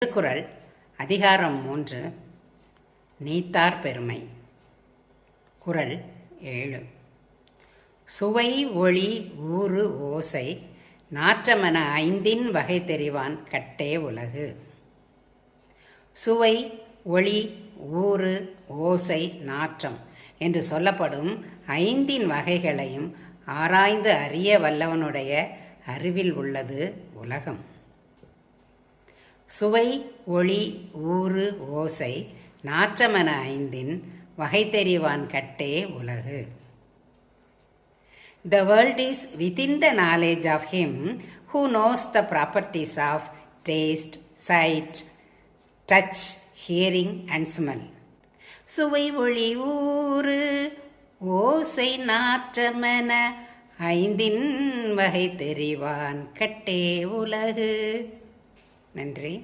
திருக்குறள் அதிகாரம் 3 நீத்தார் பெருமை. குறள் 7. சுவை ஒளி ஊறு ஓசை நாற்றமென ஐந்தின் வகை தெரிவான் கட்டே உலகு. சுவை ஒளி ஊறு ஓசை நாற்றம் என்று சொல்லப்படும் ஐந்தின் வகைகளையும் ஆராய்ந்து அறிய வல்லவனுடைய அறிவில் உள்ளது உலகம். சுவை ஒளி ஊறு ஓசை நாற்றமென ஐந்தின் வகை தெரிவான் கட்டே உலகு. The world is within the knowledge of him who knows the properties of taste, sight, touch, hearing and smell. சுவை ஒளி ஊறு ஓசை நாற்றமென ஐந்தின் வகை தெரிவான் கட்டே உலகு. நன்றி.